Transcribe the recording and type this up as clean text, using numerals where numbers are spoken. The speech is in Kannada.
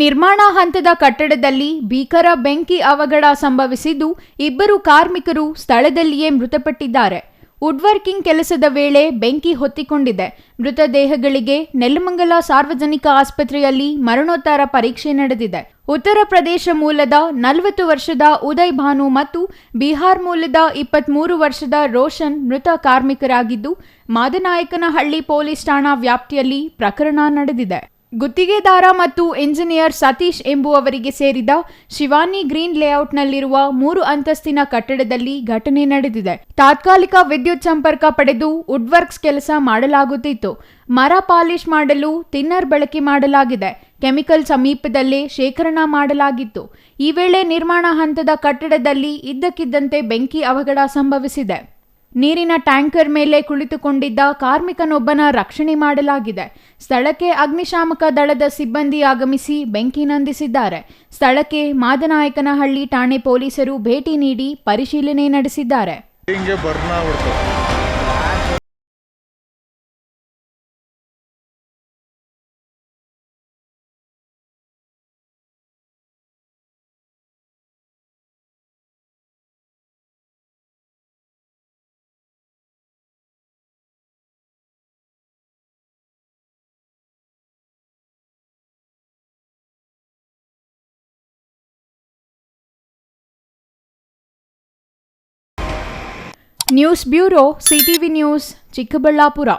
ನಿರ್ಮಾಣ ಹಂತದ ಕಟ್ಟಡದಲ್ಲಿ ಭೀಕರ ಬೆಂಕಿ ಅವಘಡ ಸಂಭವಿಸಿದ್ದು, ಇಬ್ಬರು ಕಾರ್ಮಿಕರು ಸ್ಥಳದಲ್ಲಿಯೇ ಮೃತಪಟ್ಟಿದ್ದಾರೆ. ವುಡ್ವರ್ಕಿಂಗ್ ಕೆಲಸದ ವೇಳೆ ಬೆಂಕಿ ಹೊತ್ತಿಕೊಂಡಿದೆ. ಮೃತದೇಹಗಳಿಗೆ ನೆಲಮಂಗಲ ಸಾರ್ವಜನಿಕ ಆಸ್ಪತ್ರೆಯಲ್ಲಿ ಮರಣೋತ್ತರ ಪರೀಕ್ಷೆ ನಡೆದಿದೆ. ಉತ್ತರ ಪ್ರದೇಶ ಮೂಲದ 40 ವರ್ಷದ ಉದಯ್ ಭಾನು ಮತ್ತು ಬಿಹಾರ್ ಮೂಲದ 23 ವರ್ಷದ ರೋಷನ್ ಮೃತ ಕಾರ್ಮಿಕರಾಗಿದ್ದು, ಮಾದನಾಯಕನಹಳ್ಳಿ ಪೊಲೀಸ್ ಠಾಣಾ ವ್ಯಾಪ್ತಿಯಲ್ಲಿ ಪ್ರಕರಣ ನಡೆದಿದೆ. ಗುತ್ತಿಗೆದಾರ ಮತ್ತು ಇಂಜಿನಿಯರ್ ಸತೀಶ್ ಎಂಬುವವರಿಗೆ ಸೇರಿದ ಶಿವಾನಿ ಗ್ರೀನ್ ಲೇಔಟ್ನಲ್ಲಿರುವ 3 ಅಂತಸ್ತಿನ ಕಟ್ಟಡದಲ್ಲಿ ಘಟನೆ ನಡೆದಿದೆ. ತಾತ್ಕಾಲಿಕ ವಿದ್ಯುತ್ ಸಂಪರ್ಕ ಪಡೆದು ವುಡ್ವರ್ಕ್ಸ್ ಕೆಲಸ ಮಾಡಲಾಗುತ್ತಿತ್ತು. ಮರ ಪಾಲಿಶ್ ಮಾಡಲು ಥಿನ್ನರ್ ಬಳಕೆ ಮಾಡಲಾಗಿದೆ. ಕೆಮಿಕಲ್ ಸಮೀಪದಲ್ಲೇ ಶೇಖರಣಾ ಮಾಡಲಾಗಿತ್ತು. ಈ ವೇಳೆ ನಿರ್ಮಾಣ ಹಂತದ ಕಟ್ಟಡದಲ್ಲಿ ಇದ್ದಕ್ಕಿದ್ದಂತೆ ಬೆಂಕಿ ಅವಘಡ ಸಂಭವಿಸಿದೆ. ನೀರಿನ ಟ್ಯಾಂಕರ್ ಮೇಲೆ ಕುಳಿತುಕೊಂಡಿದ್ದ ಕಾರ್ಮಿಕನೊಬ್ಬನ ರಕ್ಷಣೆ ಮಾಡಲಾಗಿದೆ. ಸ್ಥಳಕ್ಕೆ ಅಗ್ನಿಶಾಮಕ ದಳದ ಸಿಬ್ಬಂದಿ ಆಗಮಿಸಿ ಬೆಂಕಿ ನಂದಿಸಿದ್ದಾರೆ. ಸ್ಥಳಕ್ಕೆ ಮಾದನಾಯಕನಹಳ್ಳಿ ಠಾಣೆ ಪೊಲೀಸರು ಭೇಟಿ ನೀಡಿ ಪರಿಶೀಲನೆ ನಡೆಸಿದ್ದಾರೆ. News bureau, CTV news, Chikkaballapur.